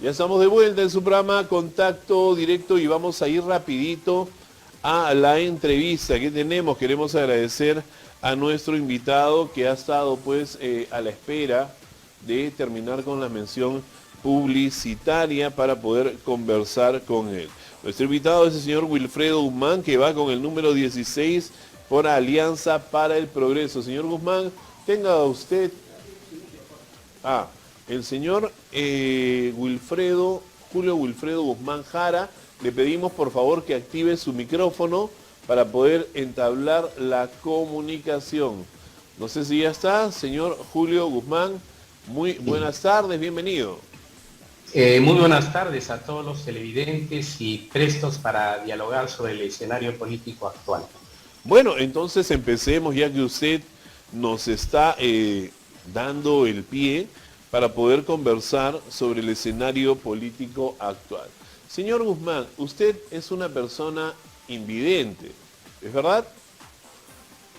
Ya estamos de vuelta en su programa Contacto Directo y vamos a ir rapidito a la entrevista que tenemos. Queremos agradecer a nuestro invitado que ha estado pues a la espera de terminar con la mención publicitaria para poder conversar con él. Nuestro invitado es el señor Wilfredo Guzmán, que va con el número 16 por Alianza para el Progreso. Señor Guzmán, tenga usted... el señor Julio Wilfredo Guzmán Jara, le pedimos por favor que active su micrófono para poder entablar la comunicación. No sé si ya está, señor Julio Guzmán. Muy buenas tardes, bienvenido. Muy buenas tardes a todos los televidentes y prestos para dialogar sobre el escenario político actual. Bueno, entonces empecemos ya que usted nos está dando el pie para poder conversar sobre el escenario político actual. Señor Guzmán, usted es una persona invidente, ¿es verdad?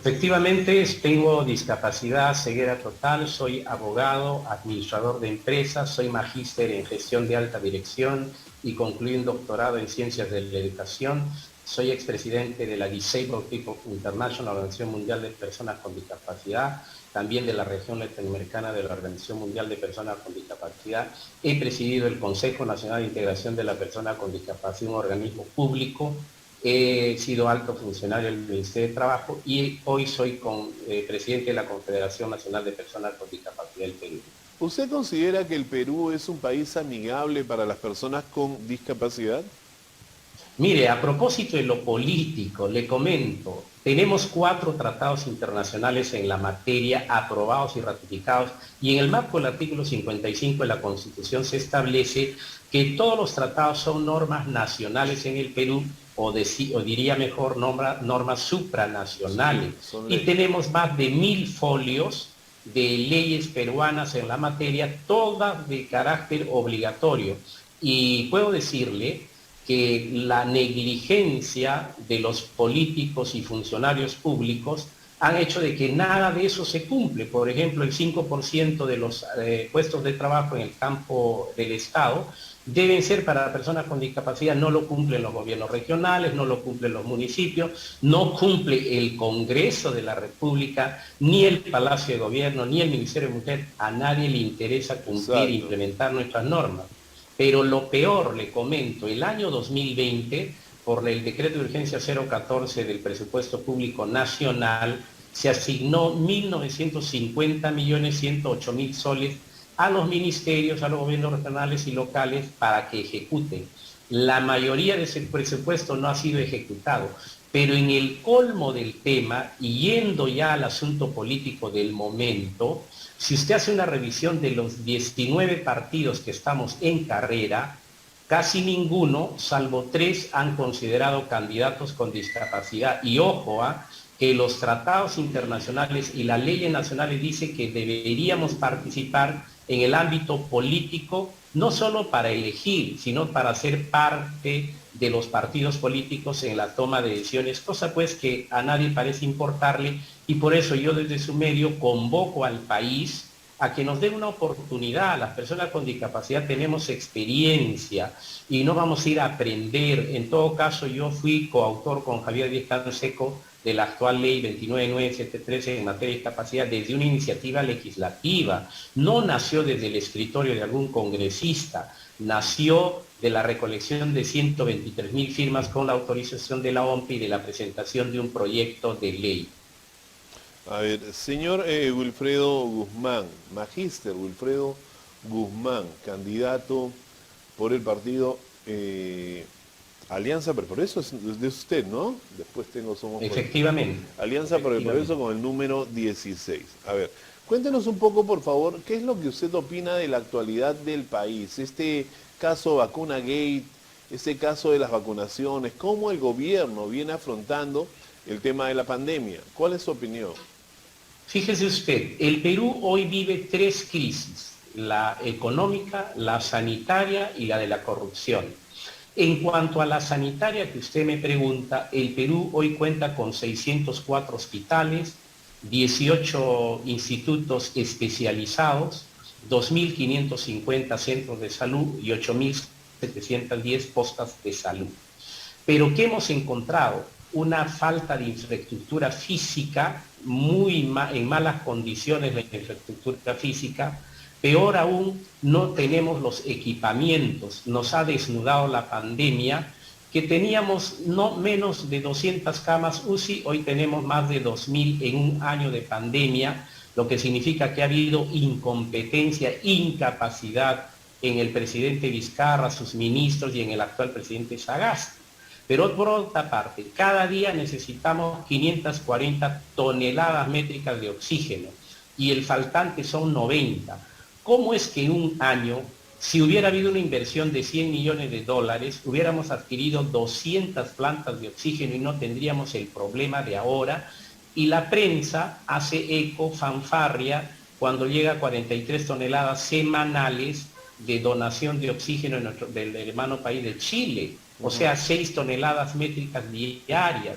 Efectivamente, tengo discapacidad, ceguera total, soy abogado, administrador de empresas, soy magíster en gestión de alta dirección y concluí un doctorado en ciencias de la educación. Soy expresidente de la Disabled People International, Organización Mundial de Personas con Discapacidad, también de la región latinoamericana de la Organización Mundial de Personas con Discapacidad. He presidido el Consejo Nacional de Integración de la Persona con Discapacidad, un organismo público. He sido alto funcionario del Ministerio de Trabajo y hoy soy presidente de la Confederación Nacional de Personas con Discapacidad del Perú. ¿Usted considera que el Perú es un país amigable para las personas con discapacidad? Mire, a propósito de lo político, le comento, tenemos 4 tratados internacionales en la materia aprobados y ratificados, y en el marco del artículo 55 de la Constitución se establece que todos los tratados son normas nacionales en el Perú, o diría mejor, normas supranacionales. Sí, y tenemos más de 1000 folios de leyes peruanas en la materia, todas de carácter obligatorio. Y puedo decirle que la negligencia de los políticos y funcionarios públicos han hecho de que nada de eso se cumple. Por ejemplo, el 5% de los puestos de trabajo en el campo del Estado deben ser para personas con discapacidad, no lo cumplen los gobiernos regionales, no lo cumplen los municipios, no cumple el Congreso de la República, ni el Palacio de Gobierno, ni el Ministerio de Mujer. A nadie le interesa cumplir e implementar nuestras normas. Pero lo peor, le comento, el año 2020, por el decreto de urgencia 014 del presupuesto público nacional, se asignó 1.950.108.000 soles a los ministerios, a los gobiernos regionales y locales para que ejecuten. La mayoría de ese presupuesto no ha sido ejecutado, pero en el colmo del tema, y yendo ya al asunto político del momento, si usted hace una revisión de los 19 partidos que estamos en carrera, casi ninguno, salvo 3, han considerado candidatos con discapacidad. Y ojo, que los tratados internacionales y las leyes nacionales dicen que deberíamos participar en el ámbito político, no solo para elegir, sino para ser parte de los partidos políticos en la toma de decisiones, cosa pues que a nadie parece importarle, y por eso yo desde su medio convoco al país a que nos den una oportunidad. Las personas con discapacidad tenemos experiencia y no vamos a ir a aprender. En todo caso, yo fui coautor con Javier Díez Canseco de la actual ley 29973 en materia de discapacidad desde una iniciativa legislativa. No nació desde el escritorio de algún congresista, nació de la recolección de 123.000 firmas con la autorización de la OMPE y de la presentación de un proyecto de ley. A ver, señor Wilfredo Guzmán, magíster Wilfredo Guzmán, candidato por el partido Alianza por eso es de usted, ¿no? Después somos... Efectivamente. Alianza por el Progreso con el número 16. A ver, cuéntenos un poco, por favor, ¿qué es lo que usted opina de la actualidad del país? Este caso Vacuna Gate, este caso de las vacunaciones, ¿cómo el gobierno viene afrontando el tema de la pandemia? ¿Cuál es su opinión? Fíjese usted, el Perú hoy vive 3 crisis, la económica, la sanitaria y la de la corrupción. En cuanto a la sanitaria que usted me pregunta, el Perú hoy cuenta con 604 hospitales, 18 institutos especializados, 2.550 centros de salud y 8.710 postas de salud. Pero ¿qué hemos encontrado? Una falta de infraestructura física, en malas condiciones la infraestructura física. Peor aún, no tenemos los equipamientos. Nos ha desnudado la pandemia, que teníamos no menos de 200 camas UCI, hoy tenemos más de 2.000 en un año de pandemia, lo que significa que ha habido incompetencia, incapacidad en el presidente Vizcarra, sus ministros y en el actual presidente Sagasti. Pero por otra parte, cada día necesitamos 540 toneladas métricas de oxígeno y el faltante son 90. ¿Cómo es que en un año, si hubiera habido una inversión de 100 millones de dólares, hubiéramos adquirido 200 plantas de oxígeno y no tendríamos el problema de ahora? Y la prensa hace eco, fanfarria, cuando llega a 43 toneladas semanales de donación de oxígeno del hermano país de Chile, o sea, 6 toneladas métricas diarias.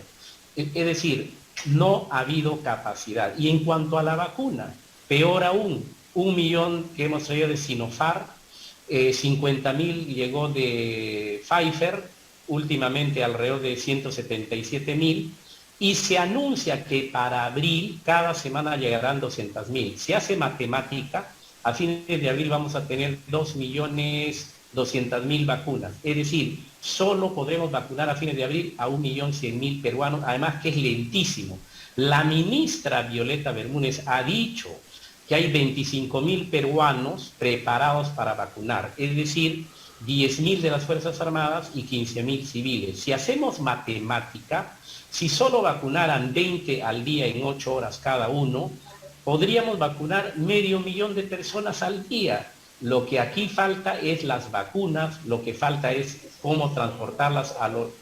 Es decir, no ha habido capacidad. Y en cuanto a la vacuna, peor aún, 1 millón que hemos traído de Sinopharm, 50.000 llegó de Pfizer, últimamente alrededor de 177.000, y se anuncia que para abril cada semana llegarán 200.000. Se hace matemática, a fines de abril vamos a tener 2.200.000 vacunas. Es decir, solo podremos vacunar a fines de abril a 1.100.000 peruanos, además que es lentísimo. La ministra Violeta Bermúdez ha dicho que hay 25.000 peruanos preparados para vacunar, es decir, 10.000 de las Fuerzas Armadas y 15.000 civiles. Si hacemos matemática, si solo vacunaran 20 al día en 8 horas cada uno, podríamos vacunar 500.000 de personas al día. Lo que aquí falta es las vacunas, lo que falta es cómo transportarlas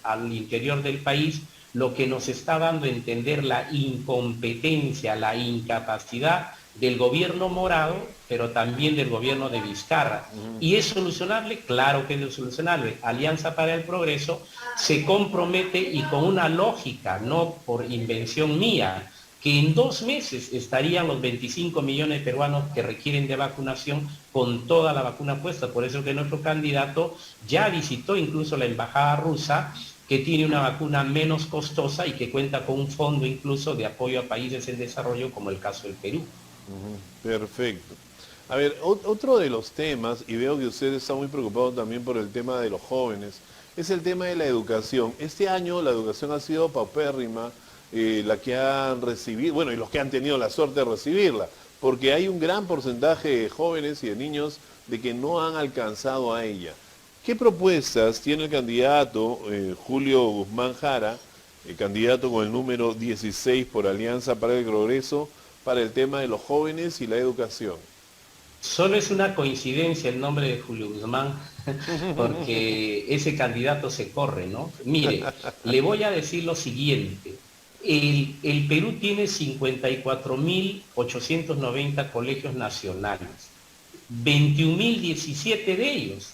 al interior del país, lo que nos está dando a entender la incompetencia, la incapacidad del gobierno morado, pero también del gobierno de Vizcarra. ¿Y es solucionable? Claro que es solucionable. Alianza para el Progreso se compromete y con una lógica, no por invención mía, que en 2 meses estarían los 25 millones de peruanos que requieren de vacunación con toda la vacuna puesta. Por eso que nuestro candidato ya visitó incluso la embajada rusa, que tiene una vacuna menos costosa y que cuenta con un fondo incluso de apoyo a países en desarrollo, como el caso del Perú. Perfecto. A ver, otro de los temas, y veo que usted está muy preocupado también por el tema de los jóvenes, es el tema de la educación. Este año la educación ha sido paupérrima, la que han recibido, bueno, y los que han tenido la suerte de recibirla, porque hay un gran porcentaje de jóvenes y de niños de que no han alcanzado a ella. ¿Qué propuestas tiene el candidato Julio Guzmán Jara, el candidato con el número 16 por Alianza para el Progreso, para el tema de los jóvenes y la educación? Solo es una coincidencia el nombre de Julio Guzmán, porque ese candidato se corre, ¿no? Mire, le voy a decir lo siguiente. El Perú tiene 54.890 colegios nacionales, 21.017 de ellos,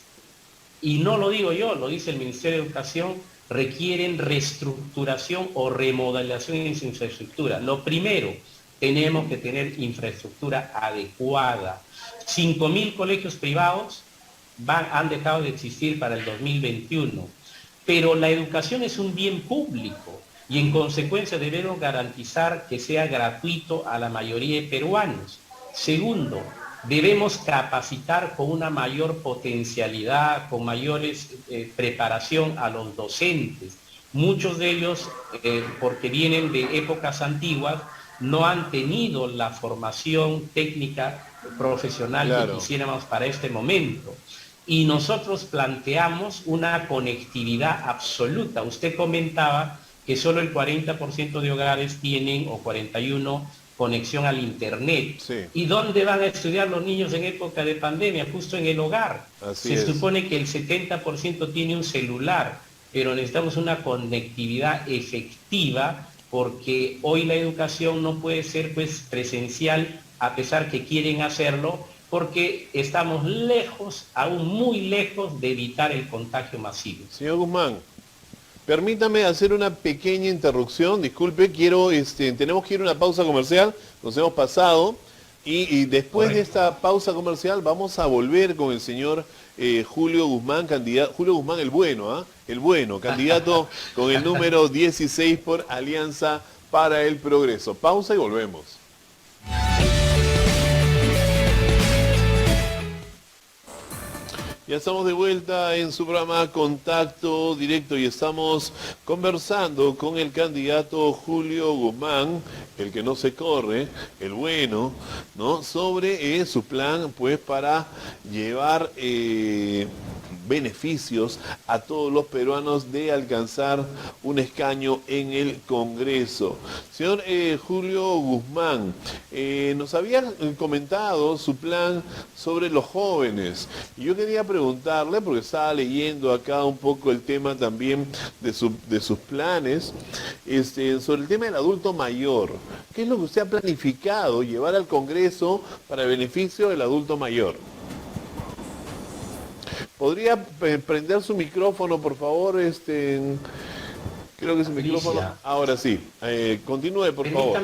y no lo digo yo, lo dice el Ministerio de Educación, requieren reestructuración o remodelación en su infraestructura. Lo primero, tenemos que tener infraestructura adecuada. 5.000 colegios privados han dejado de existir para el 2021, pero la educación es un bien público y en consecuencia debemos garantizar que sea gratuito a la mayoría de peruanos. Segundo, debemos capacitar con una mayor potencialidad, con mayores preparación a los docentes. Muchos de ellos, porque vienen de épocas antiguas, no han tenido la formación técnica profesional que quisiéramos para este momento. Y nosotros planteamos una conectividad absoluta. Usted comentaba que solo el 40% de hogares tienen, o 41%, conexión al internet. Sí. ¿Y dónde van a estudiar los niños en época de pandemia? Justo en el hogar. Se supone que el 70% tiene un celular, pero necesitamos una conectividad efectiva, porque hoy la educación no puede ser pues presencial, a pesar que quieren hacerlo, porque estamos lejos, aún muy lejos, de evitar el contagio masivo. Señor Guzmán, permítame hacer una pequeña interrupción, disculpe, tenemos que ir a una pausa comercial, nos hemos pasado, Y después de Correcto. esta pausa comercial vamos a volver con el señor Julio Guzmán, candidato, Julio Guzmán el bueno, ¿ah? El bueno, candidato con el número 16 por Alianza para el Progreso. Pausa y volvemos. Ya estamos de vuelta en su programa Contacto Directo y estamos conversando con el candidato Julio Guzmán, el que no se corre, el bueno, ¿no? Sobre su plan, pues, para llevar beneficios a todos los peruanos de alcanzar un escaño en el Congreso. Señor Julio Guzmán, nos había comentado su plan sobre los jóvenes. Y yo quería preguntarle, porque estaba leyendo acá un poco el tema también de sus planes, sobre el tema del adulto mayor. ¿Qué es lo que usted ha planificado llevar al Congreso para el beneficio del adulto mayor? ¿Podría prender su micrófono, por favor? Creo que su micrófono. Ahora sí. Continúe, por favor.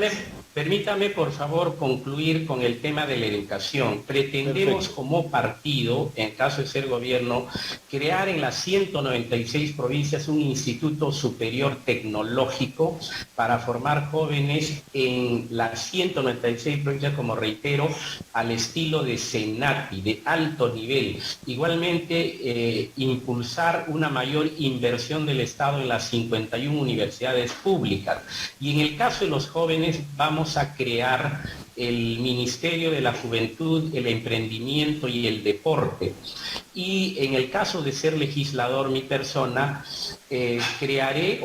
Permítame, por favor, concluir con el tema de la educación. Pretendemos, Perfecto, como partido, en caso de ser gobierno, crear en las 196 provincias un instituto superior tecnológico para formar jóvenes en las 196 provincias, como reitero, al estilo de CENATI, de alto nivel. Igualmente, impulsar una mayor inversión del Estado en las 51 universidades públicas. Y en el caso de los jóvenes, vamos a crear el Ministerio de la Juventud, el Emprendimiento y el Deporte. Y en el caso de ser legislador, mi persona, legislaré,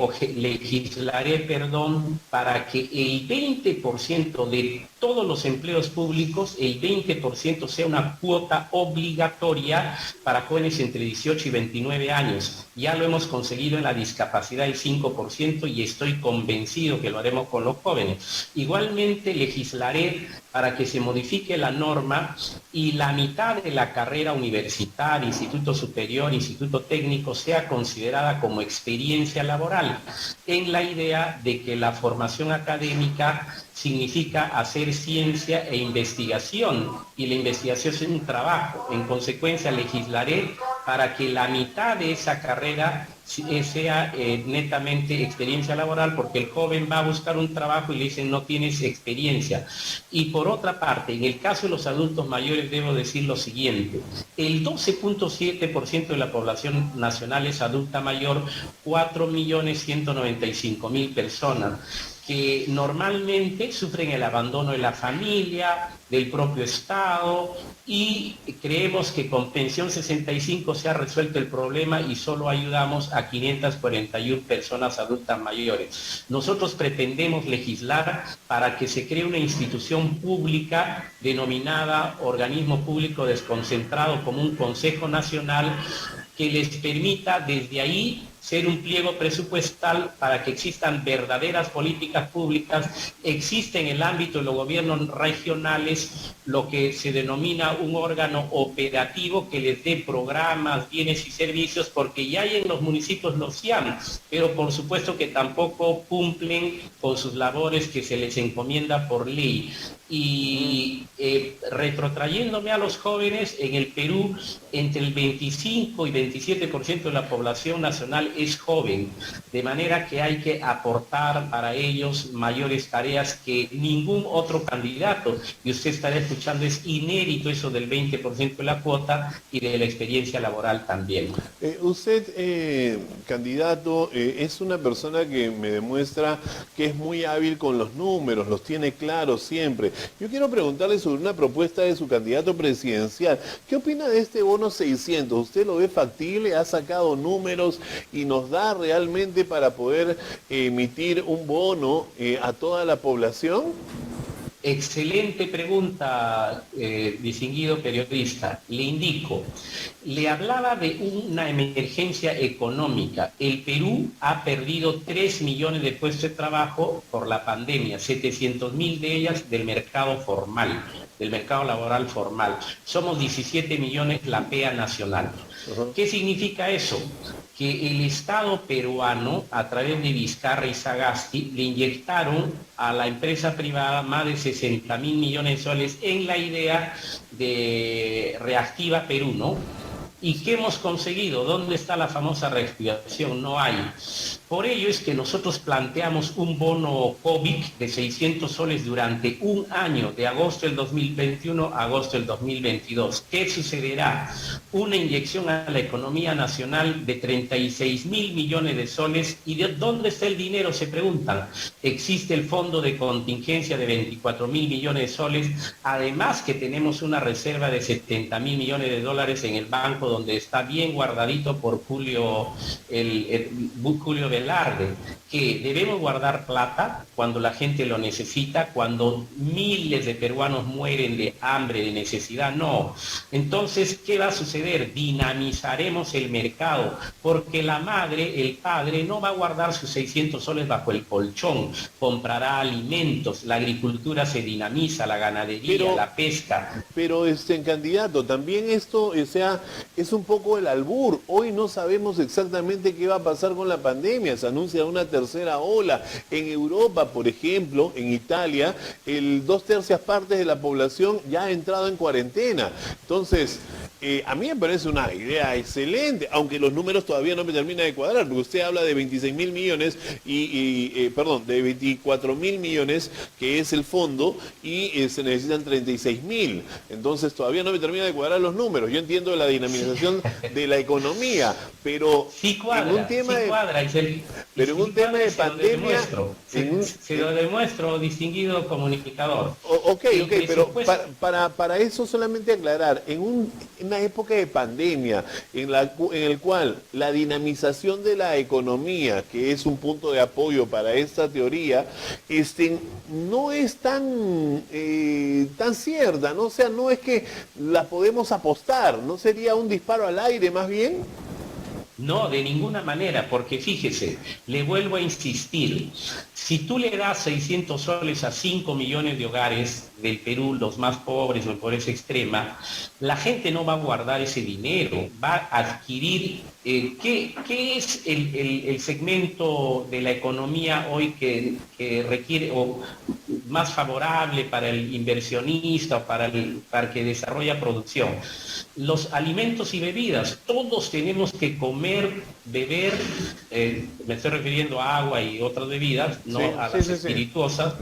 para que el 20% de todos los empleos públicos, el 20% sea una cuota obligatoria para jóvenes entre 18 y 29 años. Ya lo hemos conseguido en la discapacidad, el 5%, y estoy convencido que lo haremos con los jóvenes. Igualmente legislaré para que se modifique la norma y la mitad de la carrera universitaria, instituto superior, instituto técnico, sea considerada como experiencia laboral, en la idea de que la formación académica significa hacer ciencia e investigación, y la investigación es un trabajo. En consecuencia, legislaré para que la mitad de esa carrera sea netamente experiencia laboral, porque el joven va a buscar un trabajo y le dicen no tienes experiencia. Y por otra parte, en el caso de los adultos mayores, debo decir lo siguiente: el 12.7% de la población nacional es adulta mayor, 4.195.000 personas, que normalmente sufren el abandono de la familia, del propio Estado, y creemos que con Pensión 65 se ha resuelto el problema y solo ayudamos a 541 personas adultas mayores. Nosotros pretendemos legislar para que se cree una institución pública denominada Organismo Público Desconcentrado, como un Consejo Nacional, que les permita desde ahí ser un pliego presupuestal para que existan verdaderas políticas públicas. Existe en el ámbito de los gobiernos regionales lo que se denomina un órgano operativo que les dé programas, bienes y servicios, porque ya hay en los municipios los CIAM, pero por supuesto que tampoco cumplen con sus labores que se les encomienda por ley. Y retrotrayéndome a los jóvenes, en el Perú entre el 25 y 27% de la población nacional es joven, de manera que hay que aportar para ellos mayores tareas que ningún otro candidato, y usted estará escuchando, es inédito eso del 20% de la cuota y de la experiencia laboral también. Usted, candidato, es una persona que me demuestra que es muy hábil con los números, los tiene claros siempre. Yo quiero preguntarle sobre una propuesta de su candidato presidencial. ¿Qué opina de este bono 600? ¿Usted lo ve factible? ¿Ha sacado números y nos da realmente para poder emitir un bono a toda la población? Excelente pregunta, distinguido periodista. Le indico, le hablaba de una emergencia económica. El Perú ha perdido 3 millones de puestos de trabajo por la pandemia, 700.000 de ellas del mercado formal, del mercado laboral formal. Somos 17 millones la PEA nacional. ¿Qué significa eso? que el Estado peruano, a través de Vizcarra y Sagasti, le inyectaron a la empresa privada más de 60.000 millones de soles en la idea de Reactiva Perú, ¿no? ¿Y qué hemos conseguido? ¿Dónde está la famosa reactivación? No hay. Por ello es que nosotros planteamos un bono COVID de 600 soles durante un año, de agosto del 2021 a agosto del 2022. ¿Qué sucederá? Una inyección a la economía nacional de 36.000 millones de soles. ¿Y de dónde está el dinero? Se preguntan. Existe el fondo de contingencia de 24.000 millones de soles. Además que tenemos una reserva de 70.000 millones de dólares en el banco, donde está bien guardadito por Julio Velarde, que debemos guardar plata cuando la gente lo necesita, cuando miles de peruanos mueren de hambre, de necesidad, no. Entonces, ¿qué va a suceder? Dinamizaremos el mercado, porque la madre, el padre, no va a guardar sus 600 soles bajo el colchón, comprará alimentos, la agricultura se dinamiza, la ganadería, la pesca. Pero, candidato, también esto, o sea, es un poco el albur. Hoy no sabemos exactamente qué va a pasar con la pandemia. Se anuncia una tercera ola. En Europa, por ejemplo, en Italia, el 2/3 partes de la población ya ha entrado en cuarentena. Entonces, a mí me parece una idea excelente, aunque los números todavía no me terminan de cuadrar, porque usted habla de 26.000 millones de 24.000 millones, que es el fondo, y se necesitan 36.000. Entonces todavía no me termina de cuadrar los números. Yo entiendo la dinamización de la economía, pero sí cuadra, en un tema en un tema de pandemia, se lo demuestro, distinguido comunicador. Ok, pero para eso solamente aclarar, en una época de pandemia en el cual la dinamización de la economía, que es un punto de apoyo para esta teoría, no es tan cierta, ¿no? O sea, no es que la podemos apostar, ¿no sería un disparo al aire más bien? No, de ninguna manera, porque fíjese, le vuelvo a insistir, si tú le das 600 soles a 5 millones de hogares del Perú, los más pobres o en pobreza extrema, la gente no va a guardar ese dinero, va a adquirir. ¿Qué es el segmento de la economía hoy que requiere o más favorable para el inversionista o para que desarrolla producción? Los alimentos y bebidas. Todos tenemos que comer, beber, me estoy refiriendo a agua y otras bebidas, no a las espirituosas,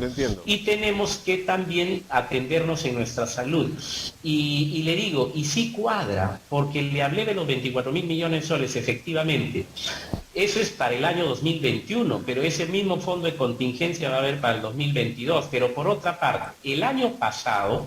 y tenemos que también atendernos en nuestra salud. Y le digo, y sí cuadra, porque le hablé de los 24.000 millones de soles, efectivamente. Eso es para el año 2021, pero ese mismo fondo de contingencia va a haber para el 2022. Pero por otra parte, el año pasado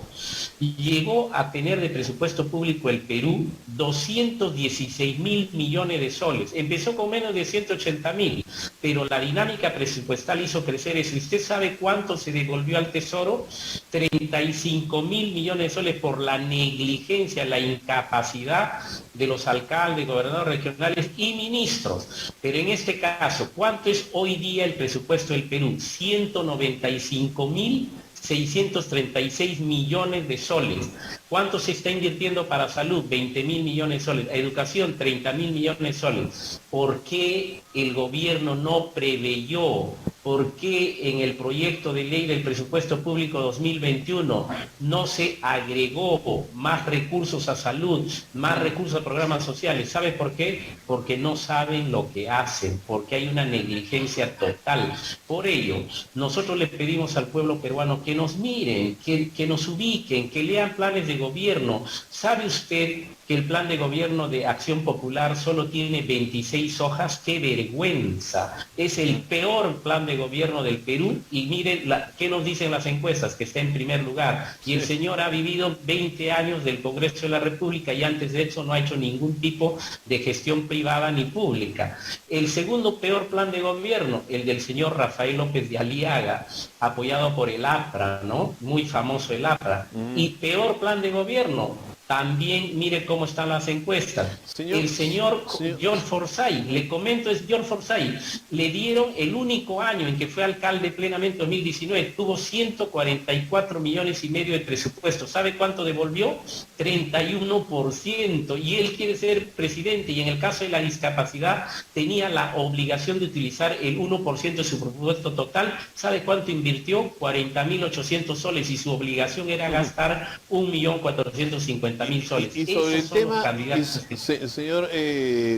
llegó a tener de presupuesto público el Perú 216.000 millones de soles. Empezó con menos de 180.000, pero la dinámica presupuestal hizo crecer eso. ¿Usted sabe cuánto se devolvió al Tesoro? 35.000 millones de soles por la negligencia, la incapacidad de los alcaldes, gobernadores regionales y ministros. Pero en este caso, ¿cuánto es hoy día el presupuesto del Perú? 195.636 millones de soles. ¿Cuánto se está invirtiendo para salud? 20.000 millones de soles. Educación, 30.000 millones de soles. ¿Por qué el gobierno no preveyó? ¿Por qué en el proyecto de ley del presupuesto público 2021 no se agregó más recursos a salud, más recursos a programas sociales? ¿Sabe por qué? Porque no saben lo que hacen, porque hay una negligencia total. Por ello, nosotros le pedimos al pueblo peruano que nos miren, que nos ubiquen, que lean planes de gobierno. ¿Sabe usted que el plan de gobierno de Acción Popular solo tiene 26 hojas? ¡Qué vergüenza! Es el peor plan de gobierno del Perú y miren qué nos dicen las encuestas, que está en primer lugar. Y el señor ha vivido 20 años del Congreso de la República y antes de eso no ha hecho ningún tipo de gestión privada ni pública. El segundo peor plan de gobierno, el del señor Rafael López de Aliaga, apoyado por el APRA, ¿no? Muy famoso el APRA. Y peor plan de gobierno, También mire cómo están las encuestas. Señor, El señor señor, George Forsyth, le comento, es George Forsyth, le dieron el único año en que fue alcalde plenamente, 2019, tuvo 144 millones y medio de presupuesto. ¿Sabe cuánto devolvió? 31%. Y él quiere ser presidente, y en el caso de la discapacidad tenía la obligación de utilizar el 1% de su presupuesto total. ¿Sabe cuánto invirtió? 40.800 soles, y su obligación era gastar 1.450.000 soles. y sobre Esos el son los tema, candidatos que... señor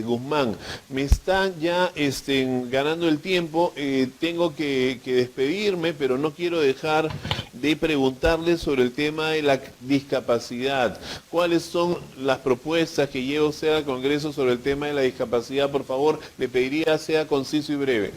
Guzmán, me están ya ganando el tiempo, tengo que despedirme, pero no quiero dejar de preguntarle sobre el tema de la discapacidad. ¿Cuáles son las propuestas que lleva usted al Congreso sobre el tema de la discapacidad? Por favor, le pediría sea conciso y breve.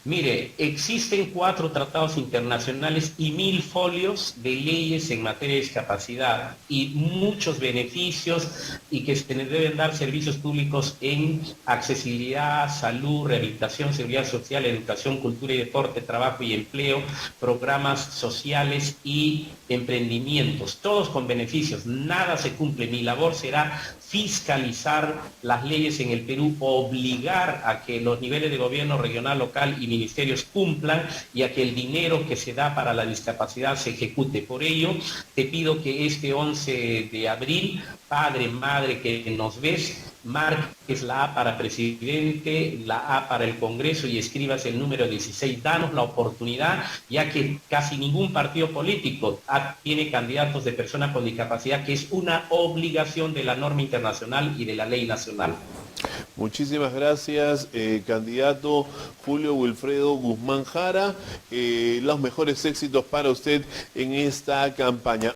Mire, existen 4 tratados internacionales y 1.000 folios de leyes en materia de discapacidad y muchos beneficios, y que se les deben dar servicios públicos en accesibilidad, salud, rehabilitación, seguridad social, educación, cultura y deporte, trabajo y empleo, programas sociales y emprendimientos, todos con beneficios. Nada se cumple. Mi labor será fiscalizar las leyes en el Perú, obligar a que los niveles de gobierno regional, local y ministerios cumplan, y a que el dinero que se da para la discapacidad se ejecute. Por ello, te pido que este 11 de abril, padre, madre que nos ves, marques la A para presidente, la A para el Congreso, y escribas el número 16. Danos la oportunidad, ya que casi ningún partido político tiene candidatos de personas con discapacidad, que es una obligación de la norma internacional y de la ley nacional. Muchísimas gracias, candidato Julio Wilfredo Guzmán Jara. Los mejores éxitos para usted en esta campaña.